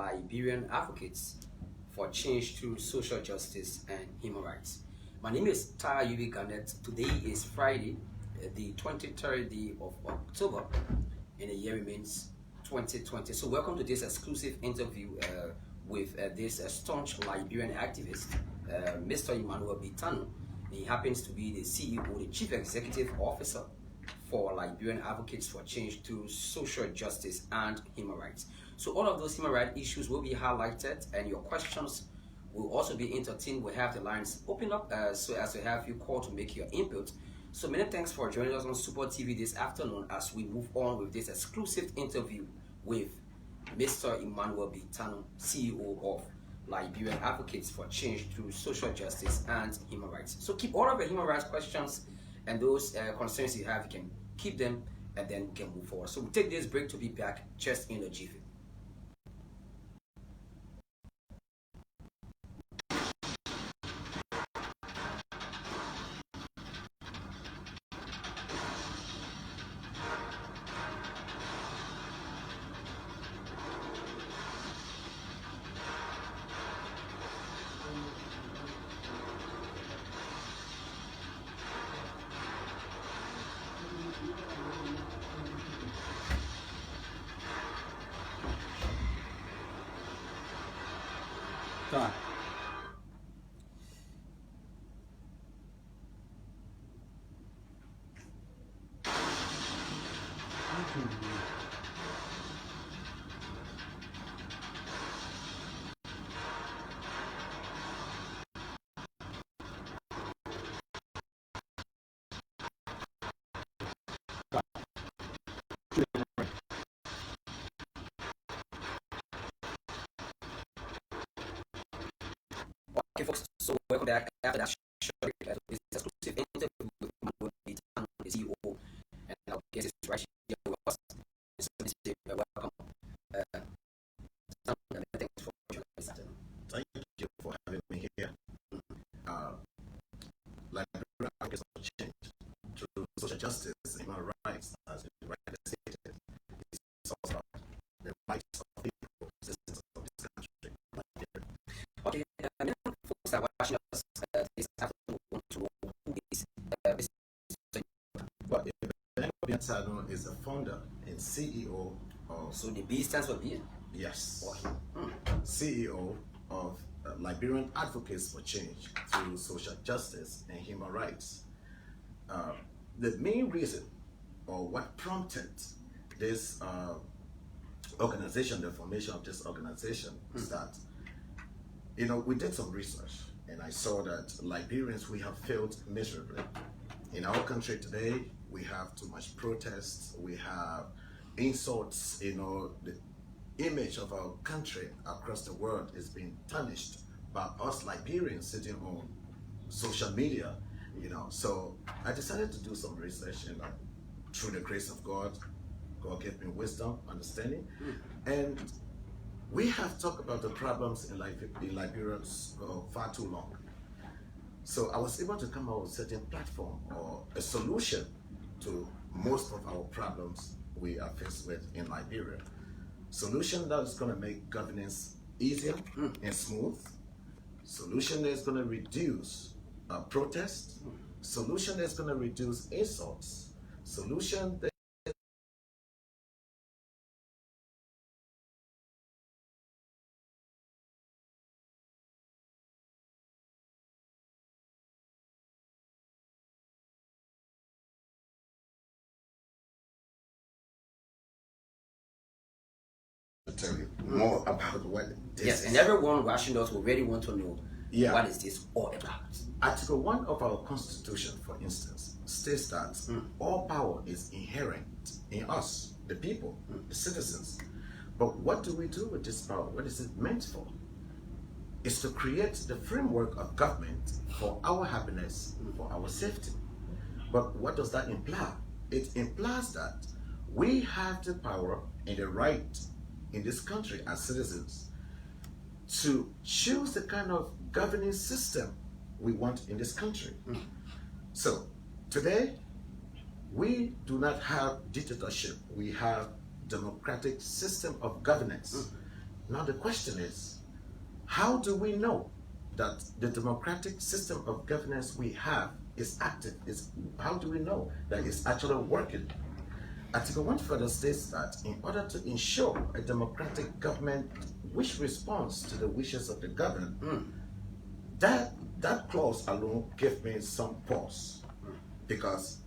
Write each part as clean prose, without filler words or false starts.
Liberian advocates for change through social justice and human rights. My name is Tara UV Garnett. Today is Friday, the 23rd day of October, and the year remains 2020. So welcome to this exclusive interview with this staunch Liberian activist, Mr. Emmanuel Bitano. He happens to be the CEO, the Chief Executive Officer for Liberian Advocates for Change through Social Justice and Human Rights. So all of those human rights issues will be highlighted, and your questions will also be entertained. We'll have the lines open up so as to have you call to make your input. So many thanks for joining us on Super TV this afternoon as we move on with this exclusive interview with Mr. Emmanuel Bitano, CEO of Liberian Advocates for Change through Social Justice and Human Rights. So keep all of the human rights questions and those concerns you have, you can keep them, and then we can move forward. So we'll take this break to be back just in a jiffy. Done. Okay, folks, so welcome back after that short this exclusive interview with Emmanuel Bitano, the CEO, and our guest is right here with us. So, welcome. Thanks for joining us. Thank you for having me here. Liberian Advocates for Change through social justice and human rights, as you rightly stated, is also the rights of people, citizens of this country. Okay, many folks are watching us this afternoon want to know who is Mr. But Emmanuel Bitano is the founder and CEO of. So the B stands for B? Yes. Okay. CEO of Liberian Advocates for Change through Social Justice and Human Rights. The main reason, or what prompted this organization, the formation of this organization, is that, we did some research, and I saw that Liberians, we have failed miserably. In our country today, we have too much protests, we have insults, the image of our country across the world is being tarnished by us Liberians sitting on social media, So I decided to do some research, and through the grace of God, God gave me wisdom, understanding, and we have talked about the problems in Liberia far too long. So I was able to come up with a certain platform or a solution to most of our problems we are faced with in Liberia. Solution that is going to make governance easier and smooth. Solution that is going to reduce protest. Solution that is going to reduce insults. Solution that tell you more about what this Yes, is. and everyone watching us will really want to know what is this all about. Article 1 of our Constitution, for instance, states that all power is inherent in us, the people, the citizens. But what do we do with this power? What is it meant for? It's to create the framework of government for our happiness, for our safety. But what does that imply? It implies that we have the power and the right in this country as citizens to choose the kind of governing system we want in this country. So today, we do not have dictatorship. We have democratic system of governance. Now the question is, how do we know that the democratic system of governance we have is active? How do we know that it's actually working? Article 1 further states that in order to ensure a democratic government which responds to the wishes of the governed, that clause alone gave me some pause, because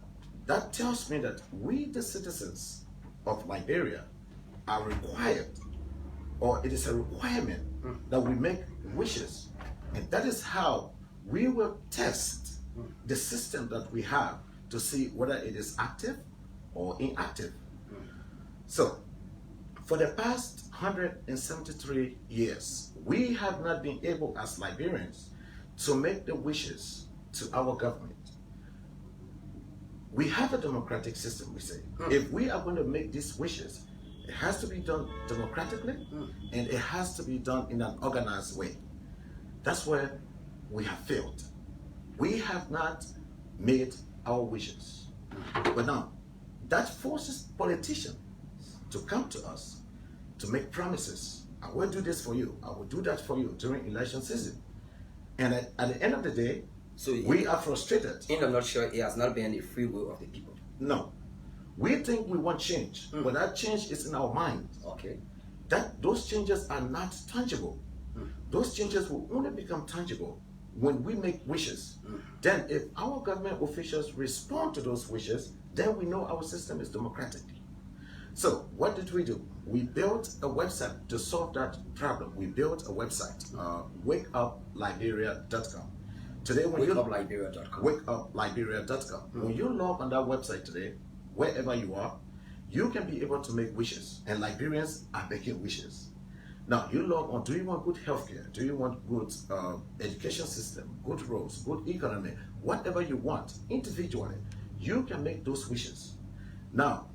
that tells me that we, the citizens of Liberia, are required, or it is a requirement that we make wishes, and that is how we will test the system that we have to see whether it is active or inactive. So, for the past 173 years, we have not been able as Liberians to make the wishes to our government. We have a democratic system, we say. If we are going to make these wishes, it has to be done democratically, and it has to be done in an organized way. That's where we have failed. We have not made our wishes. But now, that forces politicians to come to us to make promises. I will do this for you. I will do that for you during election season. And at the end of the day, so we are frustrated. In a nutshell, it has not been a free will of the people. No. We think we want change, but that change is in our mind. Okay. Those changes are not tangible. Those changes will only become tangible when we make wishes. Then if our government officials respond to those wishes, then we know our system is democratic. So what did we do? We built a website to solve that problem. We built a website, wakeupliberia.com. Today, when wakeupliberia.com. Wakeupliberia.com. When you log on that website today, wherever you are, you can be able to make wishes, and Liberians are making wishes. Now, you log on. Do you want good healthcare? Do you want good education system, good roads, good economy? Whatever you want, individually, you can make those wishes. Now,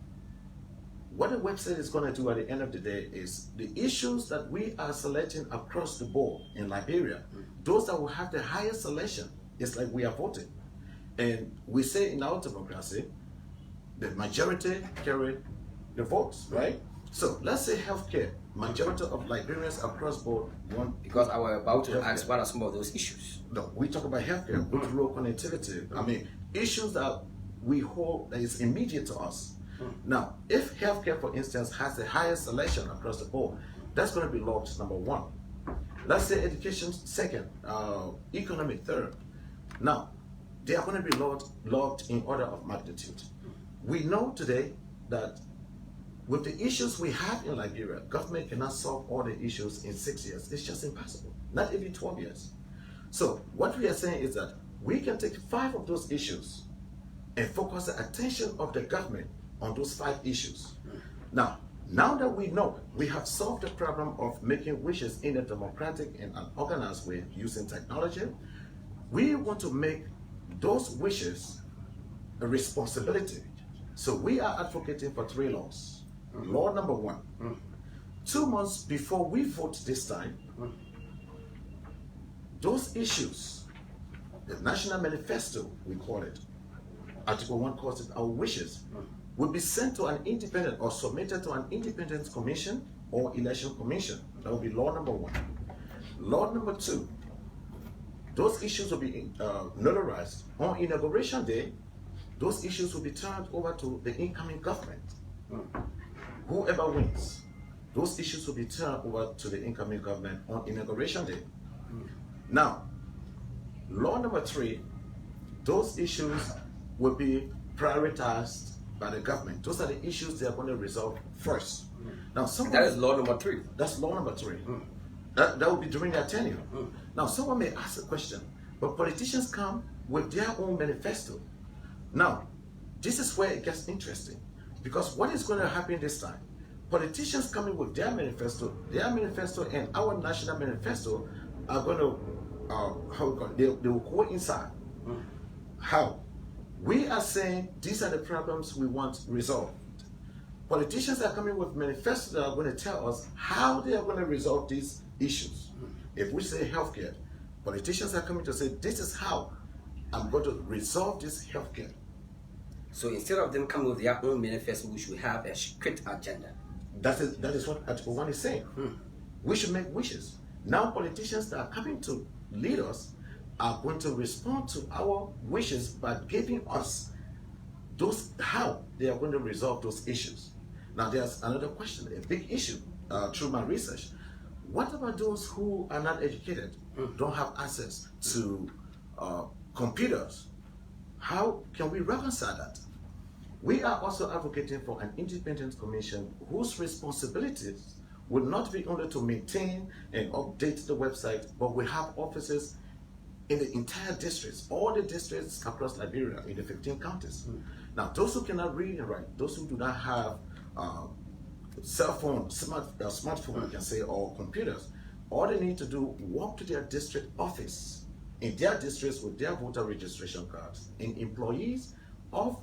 what the website is going to do at the end of the day is the issues that we are selecting across the board in Liberia, those that will have the highest selection, it's like we are voting. And we say in our democracy, the majority carry the votes, right? So let's say healthcare. Majority of Liberians across board want. Because I was about to ask what are some of those issues. No, we talk about healthcare, good rural connectivity. I mean, issues that we hold that is immediate to us. Now, if healthcare, for instance, has the highest selection across the board, that's going to be logged number one. Let's say education second, economic third. Now, they are going to be logged in order of magnitude. We know today that with the issues we have in Liberia, government cannot solve all the issues in 6 years. It's just impossible. Not even 12 years. So what we are saying is that we can take 5 of those issues and focus the attention of the government on those 5 issues. Now that we know we have solved the problem of making wishes in a democratic and an organized way using technology, we want to make those wishes a responsibility. So we are advocating for 3 laws. Law number 1, 2 months before we vote this time, those issues, the National Manifesto, we call it, Article 1 calls it our wishes, will be sent to an independent or submitted to an independent commission or election commission. That will be law number 1. Law number 2, those issues will be notarized. On inauguration day, those issues will be turned over to the incoming government. Whoever wins, those issues will be turned over to the incoming government on inauguration day. Now, law number 3, those issues will be prioritized by the government. Those are the issues they are going to resolve first. Now, that is law number 3. That's law number 3. That will be during their tenure. Now, someone may ask a question, but politicians come with their own manifesto. Now, this is where it gets interesting, because what is going to happen this time? Politicians coming with their manifesto and our national manifesto are going to, they will coincide. How? We are saying these are the problems we want resolved. Politicians are coming with manifestos that are going to tell us how they are going to resolve these issues. If we say healthcare, politicians are coming to say, this is how I'm going to resolve this healthcare. So instead of them coming with their own manifesto, we should have a strict agenda. That is what Article 1 is saying. We should make wishes. Now politicians that are coming to lead us are going to respond to our wishes by giving us how they are going to resolve those issues. Now there's another question, a big issue through my research. What about those who are not educated, don't have access to computers? How can we reconcile that? We are also advocating for an independent commission whose responsibilities would not be only to maintain and update the website, but we have offices in the entire districts, all the districts across Liberia in the 15 counties. Now, those who cannot read and write, those who do not have cell phone, smartphone, you can say, or computers, all they need to do, walk to their district office in their districts with their voter registration cards, and employees of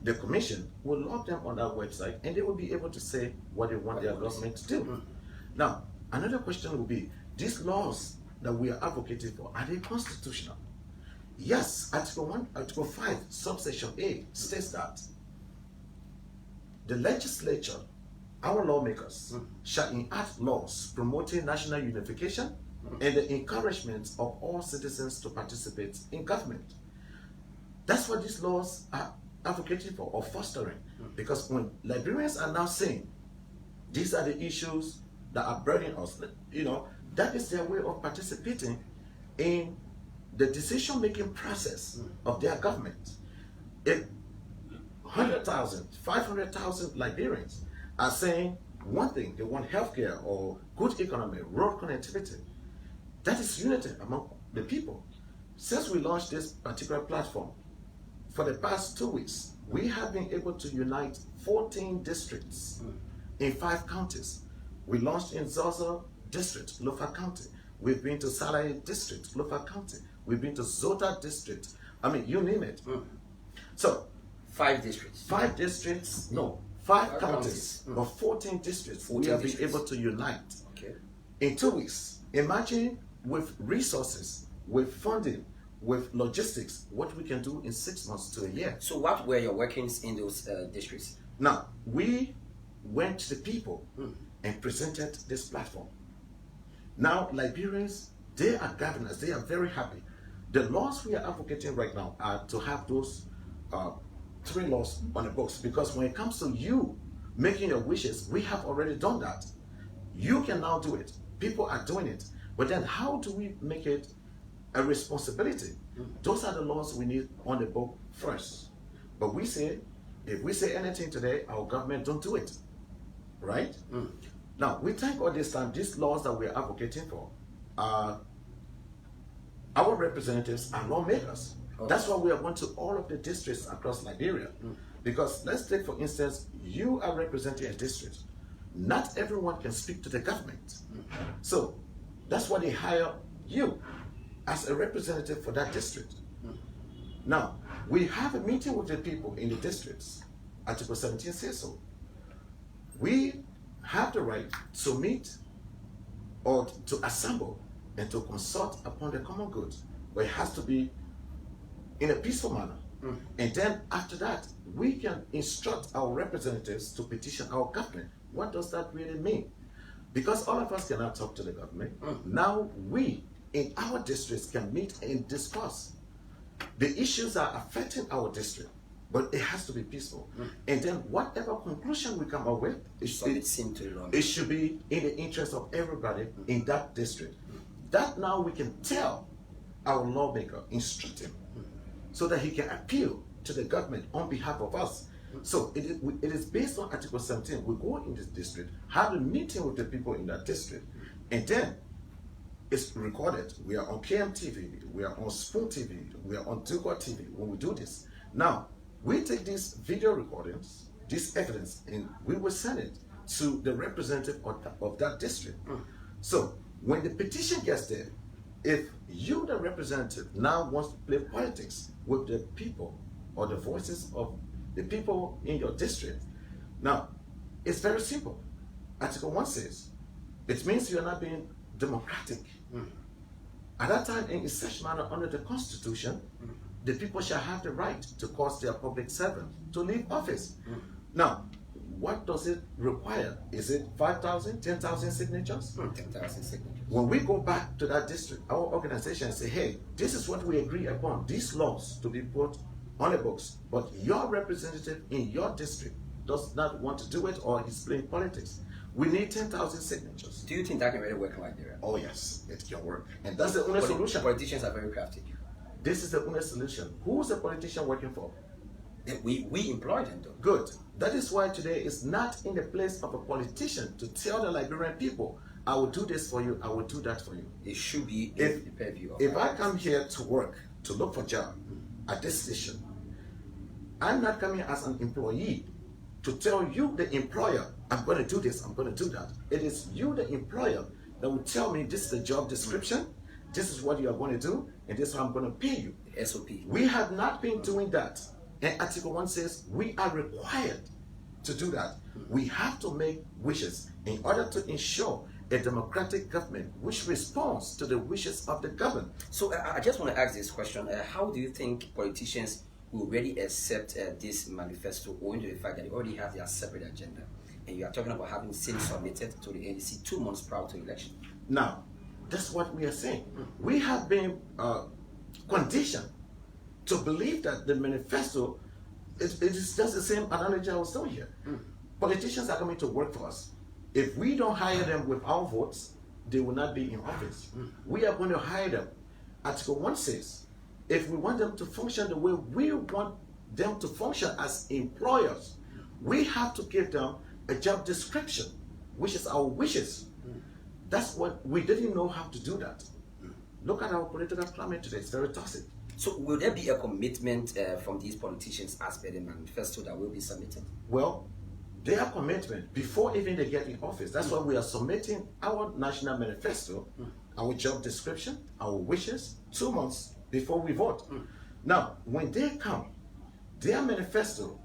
the commission will log them on that website, and they will be able to say what they want their government to do. Now, another question will be, these laws that we are advocating for, are they constitutional? Yes, Article 5, subsection A states that the legislature, our lawmakers, shall enact laws promoting national unification and the encouragement of all citizens to participate in government. That's what these laws are advocating for or fostering. Because when Liberians are now saying, these are the issues that are burdening us, that is their way of participating in the decision-making process of their government. If 100,000, 500,000 Liberians are saying one thing, they want healthcare or good economy, road connectivity, that is unity among the people. Since we launched this particular platform, for the past 2 weeks, we have been able to unite 14 districts in 5 counties. We launched in Zozo District, Lofa County. We've been to Salai District, Lofa County. We've been to Zota District. I mean, you name it. So, 5 districts. 5 districts, no, 5 counties of 14 districts. 14 we have districts. been able to unite in 2 weeks. Imagine with resources, with funding, with logistics, what we can do in 6 months to a year. So what were your workings in those districts? Now, we went to the people and presented this platform. Now, Liberians, they are governors, they are very happy. The laws we are advocating right now are to have those 3 laws on the books, because when it comes to you making your wishes, we have already done that. You can now do it. People are doing it. But then how do we make it a responsibility? Those are the laws we need on the book first. But we say, if we say anything today, our government don't do it, right? Now, we think all this time, these laws that we're advocating for, our representatives are lawmakers. That's why we are going to all of the districts across Liberia. Because let's take, for instance, you are representing a district. Not everyone can speak to the government. So that's why they hire you as a representative for that district. Now, we have a meeting with the people in the districts. Article 17 says so. We have the right to meet or to assemble and to consult upon the common good, but it has to be in a peaceful manner. And then after that, we can instruct our representatives to petition our government. What does that really mean? Because all of us cannot talk to the government. Now we, in our districts, can meet and discuss the issues that are affecting our district, but it has to be peaceful. And then whatever conclusion we come up with, it should be in the interest of everybody in that district. That now we can tell our lawmaker, instruct him, so that he can appeal to the government on behalf of us. So it is based on Article 17. We go in this district, have a meeting with the people in that district, and then it's recorded. We are on KMTV, we are on Spoon TV, we are on Dugo TV when we do this. Now, we take these video recordings, this evidence, and we will send it to the representative of that district. So when the petition gets there, if you, the representative, now wants to play politics with the people or the voices of the people in your district, now, it's very simple. Article 1 says, it means you are not being democratic. At that time, in such manner, under the Constitution, the people shall have the right to cause their public servant to leave office. Now, what does it require? Is it 5,000, 10,000 signatures? 10,000 signatures. When we go back to that district, our organization say, hey, this is what we agree upon, these laws to be put on the books, but your representative in your district does not want to do it or he's playing politics. We need 10,000 signatures. Do you think that can really work in Liberia? Oh yes, it can work. And that's the only solution. Politicians are very crafty. This is the only solution. Who's the politician working for? We employ them though. Good. That is why today it's not in the place of a politician to tell the Liberian people, I will do this for you, I will do that for you. It should be if the purview of If I come here to work, to look for a job at this station, I'm not coming as an employee to tell you, the employer, I'm going to do this, I'm going to do that. It is you, the employer, that will tell me this is the job description, this is what you are going to do, and this is how I'm going to pay you. The SOP. We have not been doing that. And Article 1 says we are required to do that. We have to make wishes in order to ensure a democratic government which responds to the wishes of the governed. So I just want to ask this question. How do you think politicians will really accept this manifesto, owing to the fact that they already have their separate agenda? And you are talking about having since submitted to the NDC 2 months prior to election. Now, that's what we are saying. We have been conditioned to believe that the manifesto, it is just the same analogy I was doing here. Politicians are coming to work for us. If we don't hire them with our votes, they will not be in office. We are going to hire them. Article 1 says, if we want them to function the way we want them to function as employers, we have to give them a job description, which is our wishes. That's what we didn't know how to do that. Look at our political climate today, it's very toxic. So will there be a commitment from these politicians as per the manifesto that will be submitted? Well, their commitment before even they get in office. That's why we are submitting our national manifesto, our job description, our wishes, 2 months before we vote. Now, when they come, their manifesto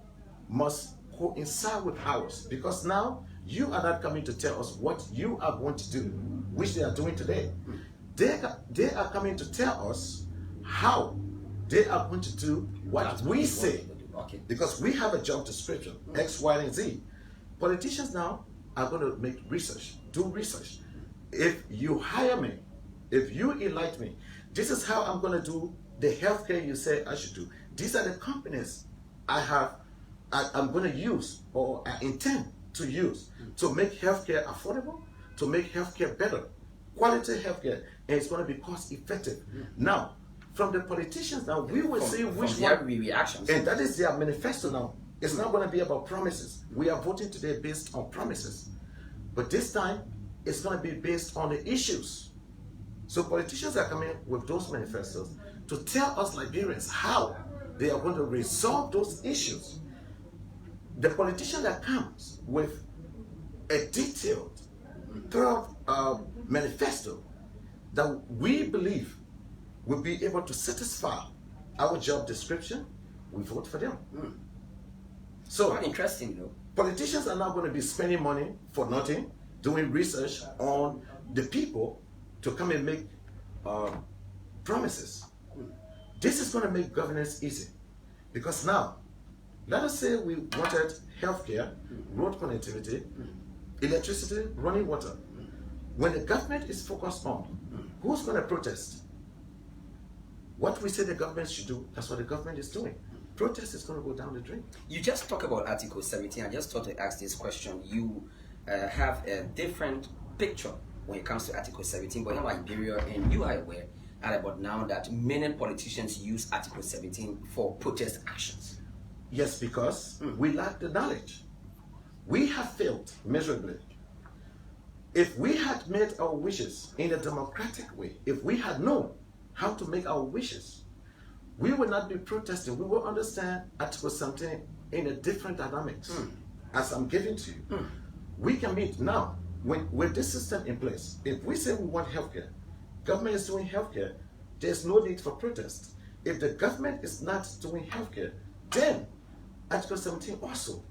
must coincide with ours, because now you are not coming to tell us what you are going to do, which they are doing today. They are coming to tell us how they are going to do what we say. Okay. Because we have a job description, X, Y, and Z. Politicians now are going to make research, do research. If you hire me, if you elect me, this is how I'm going to do the healthcare you say I should do. These are the companies I'm going to use, or I intend to use, to make healthcare affordable, to make healthcare better, quality healthcare, and it's going to be cost effective. Now, from the politicians now, we will see which one reactions. And that is their manifesto now. It's not going to be about promises. We are voting today based on promises. But this time, it's going to be based on the issues. So politicians are coming with those manifestos to tell us Liberians how they are going to resolve those issues. The politician that comes with a detailed, thorough manifesto that we believe will be able to satisfy our job description, we vote for them. So interesting though. Politicians are not going to be spending money for nothing, doing research on the people to come and make promises. This is going to make governance easy. Because now, let us say we wanted healthcare, road connectivity, electricity, running water. When the government is focused on, who's going to protest? What we say the government should do, that's what the government is doing. Protest is going to go down the drain. You just talk about Article 17. I just thought to ask this question. You have a different picture when it comes to Article 17, but in Liberia, and you are aware at about now that many politicians use Article 17 for protest actions. Yes, because we lack the knowledge. We have failed miserably. If we had made our wishes in a democratic way, if we had known how to make our wishes, we will not be protesting. We will understand Article 17 in a different dynamics, as I'm giving to you. We can meet now with this system in place. If we say we want healthcare, government is doing healthcare, there's no need for protest. If the government is not doing healthcare, then Article 17 also,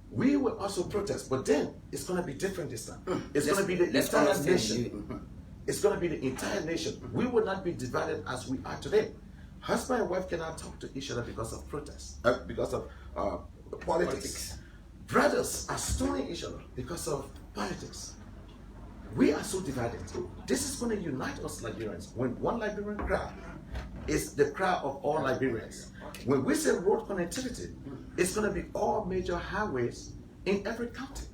we will also protest, but then it's going to be different this time. It's going to be the entire nation. It's going to be the entire nation. We will not be divided as we are today. Husband and wife cannot talk to each other because of protest, because of politics. Brothers are stoning each other because of politics. We are so divided. This is going to unite us Liberians. When one Liberian cry is the cry of all Liberians. When we say road connectivity, it's going to be all major highways in every county.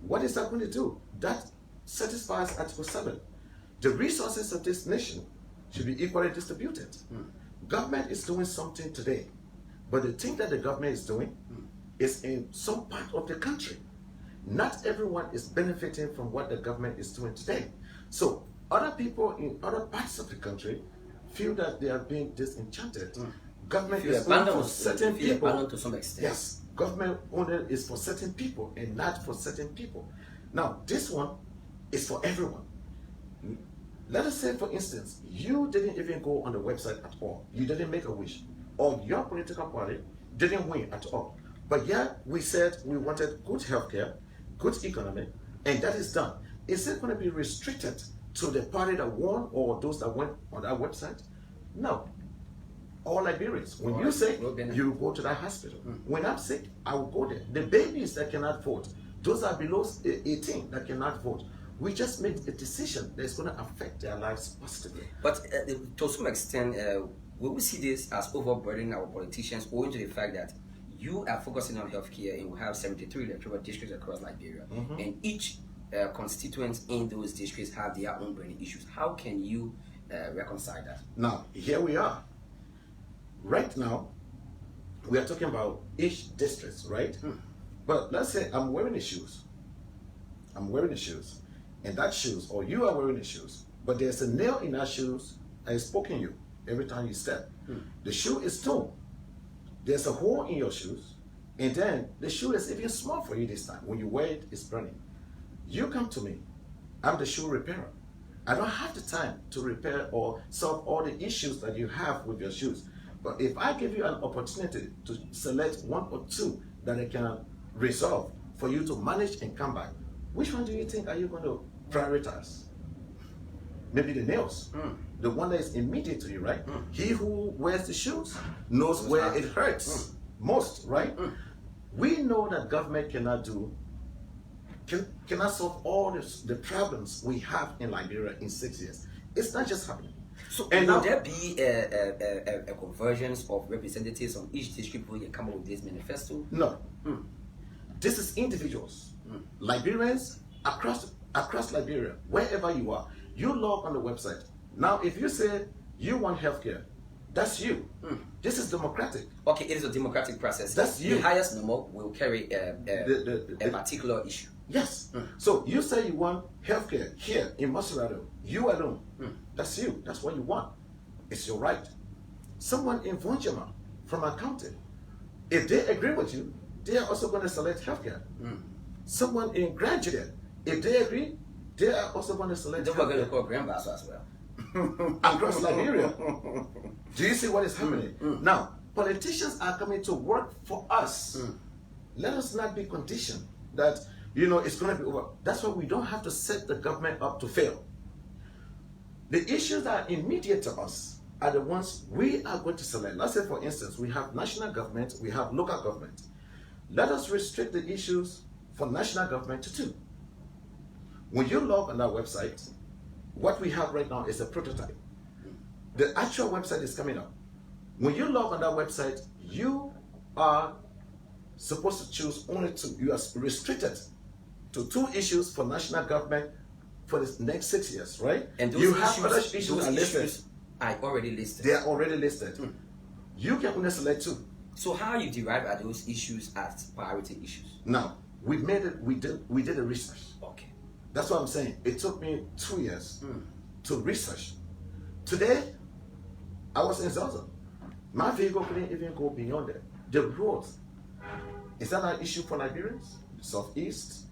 What is that going to do? That satisfies Article 7. The resources of this nation should be equally distributed. Government is doing something today, but the thing that the government is doing is in some part of the country. Not everyone is benefiting from what the government is doing today. So other people in other parts of the country feel that they are being disenchanted. Government is only for certain people. To some extent. Yes, government only is for certain people and not for certain people. Now, this one is for everyone. Let us say, for instance, you didn't even go on the website at all. You didn't make a wish. Or your political party didn't win at all. But yet, we said we wanted good healthcare, good economy, and that is done. Is it going to be restricted to the party that won or those that went on that website? No. All Liberians. When you're sick, you go to that hospital. When I'm sick, I will go there. The babies that cannot vote, those are below 18 that cannot vote. We just made a decision that's going to affect their lives positively. But to some extent, we will see this as overburdening our politicians owing to the fact that you are focusing on healthcare and we have 73 electoral districts across Liberia. And each constituents in those districts have their own burning issues. How can you reconcile that? Now, here we are. Right now, we are talking about each district, right? But let's say I'm wearing the shoes. I'm wearing the shoes. And that shoes, or you are wearing the shoes, but there's a nail in that shoes and it's poking you every time you step. The shoe is torn. There's a hole in your shoes, and then the shoe is even small for you this time. When you wear it, it's burning. You come to me. I'm the shoe repairer. I don't have the time to repair or solve all the issues that you have with your shoes. But if I give you an opportunity to select one or two that I can resolve for you to manage and come back, which one do you think are you going to prioritize? Maybe the nails. The one that is immediate to you, right? He who wears the shoes knows where it hurts most, right? We know that government cannot solve all the problems we have in Liberia in 6 years. It's not just happening. So and will there be a convergence of representatives on each district when you come up with this manifesto? No. This is individuals. Liberians across Liberia, wherever you are, you log on the website. Now, if you say you want healthcare, that's you. This is democratic. Okay, it is a democratic process. That's you. The highest number will carry a particular issue. Yes. So you say you want healthcare here in Monrovia, you alone. That's you. That's what you want. It's your right. Someone in Vonjama from a county, if they agree with you, they are also going to select healthcare. Someone in Grand Juliet, if they agree, they are also going to select healthcare. They were going to call Grandmaster as well. Across Liberia. Do you see what is happening? Now, politicians are coming to work for us. Let us not be conditioned that, it's going to be over. That's why we don't have to set the government up to fail. The issues that are immediate to us are the ones we are going to select. Let's say, for instance, we have national government, we have local government. Let us restrict the issues for national government to 2. When you log on our website, what we have right now is a prototype. The actual website is coming up. When you log on that website, you are supposed to choose only 2. You are restricted to 2 issues for national government for the next 6 years, right? And those issues are already listed. They are already listed. You can only select 2. So how you derive are those issues as priority issues? Now, we did a research. Okay. That's what I'm saying. It took me 2 years to research. Today, I was in Zaza. My vehicle couldn't even go beyond it. The roads. Is that an issue for Liberians? Southeast?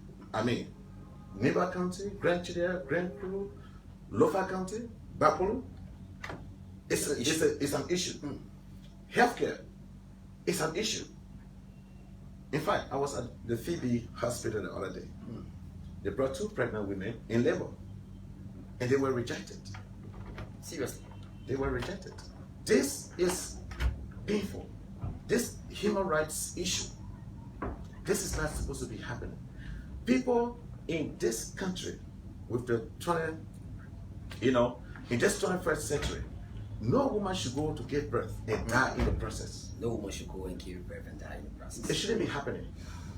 Neighbor County, Grand Chidea, Grand Kru, Lofa County, Bapolu. It's an issue. Healthcare is an issue. In fact, I was at the Phoebe hospital the other day. They brought 2 pregnant women in labor, and they were rejected. Seriously? They were rejected. This is painful. This human rights issue This is not supposed to be happening. People in this country, with the in this 21st century, no woman should go to give birth and die in the process. No woman should go and give birth and die in the process. It shouldn't be happening.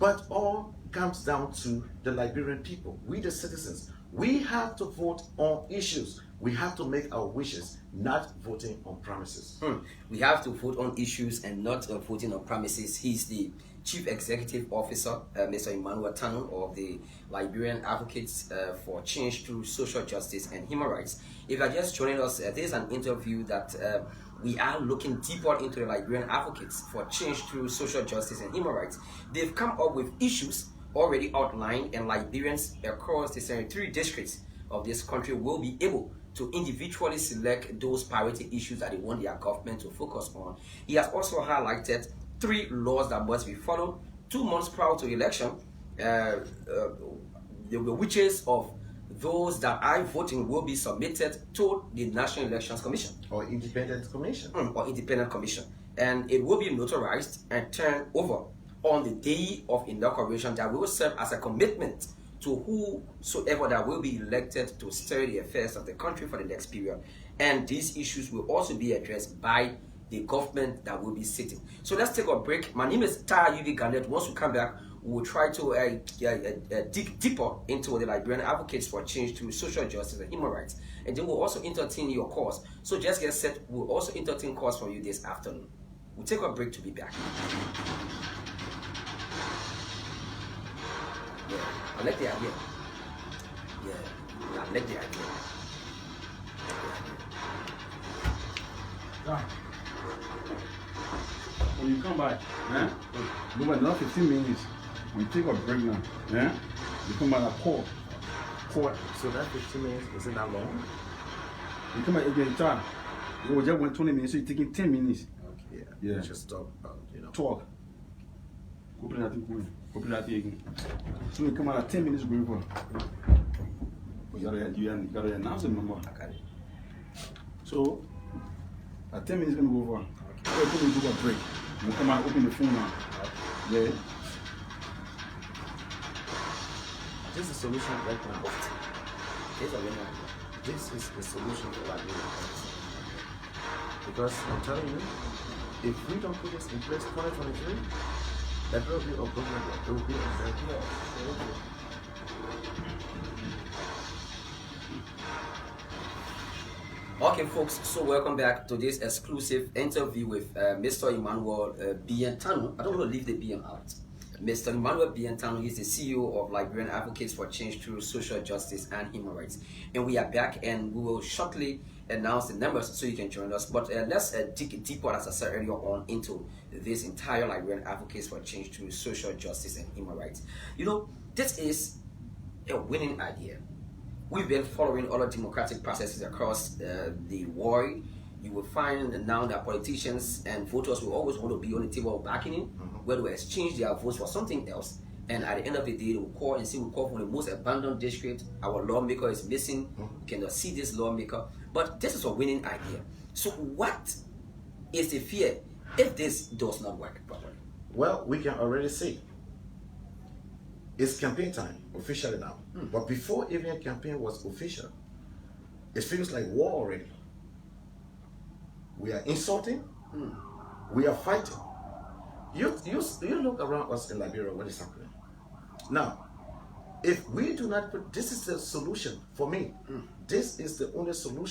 But all comes down to the Liberian people. We the citizens, we have to vote on issues. We have to make our wishes, not voting on promises. We have to vote on issues and not voting on promises. He's the Chief Executive Officer, Mr. Emmanuel Tanu, of the Liberian Advocates for Change Through Social Justice and Human Rights. If you are just joining us, there's an interview that we are looking deeper into the Liberian Advocates for Change Through Social Justice and Human Rights. They've come up with issues already outlined, and Liberians across the 73 districts of this country will be able to individually select those priority issues that they want their government to focus on. He has also highlighted 3 laws that must be followed 2 months prior to election, the witches of those that are voting will be submitted to the National Elections Commission. Or Independent Commission. Or Independent Commission. And it will be notarized and turned over on the day of inauguration, that will serve as a commitment to whosoever that will be elected to steer the affairs of the country for the next period. And these issues will also be addressed by the government that will be sitting. So let's take a break. My name is Tara UV Garnett. Once we come back, we'll try to dig deeper into the Liberian Advocates for Change Through Social Justice and Human Rights. And then we'll also entertain your calls. So just get set. We'll also entertain calls for you this afternoon. We'll take a break to be back. Yeah, I like the idea. Yeah, I like the idea. When you come back, go back another 15 minutes. We take a break now. You come back at 4. So that 15 minutes, isn't that long? You come back again, time. You just went 20 minutes, so you're taking 10 minutes. Okay. Yeah. Just stop, Talk. Go play that thing. Go play that thing again. So you come out at 10 minutes going for. You gotta announce the number. Okay. So at 10 minutes gonna go over. Okay. We do a break. You come out, open the phone now. Yeah. This is the solution right now. This is the solution for Liberian. Because I'm telling you, if we don't put this in place 2023, that will be a government. It will be a Okay, folks, so welcome back to this exclusive interview with Mr. Emmanuel Tanu. I don't want to leave the BM out. Mr. Emmanuel Tanu is the CEO of Liberian Advocates for Change Through Social Justice and Human Rights. And we are back, and we will shortly announce the numbers so you can join us. But let's dig deeper, as I said earlier on, into this entire Liberian Advocates for Change Through Social Justice and Human Rights. You know, this is a winning idea. We've been following other democratic processes across the world. You will find now that politicians and voters will always want to be on the table of bargaining, where they will exchange their votes for something else. And at the end of the day, they will call and say, we call from the most abandoned district. Our lawmaker is missing. We cannot see this lawmaker. But this is a winning idea. So what is the fear if this does not work properly? Well, we can already see. It's campaign time, officially now. But before even campaign was official, it feels like war already. We are insulting. We are fighting. You look around us in Liberia, what is happening? Now, if we do not put, this is the solution for me. This is the only solution.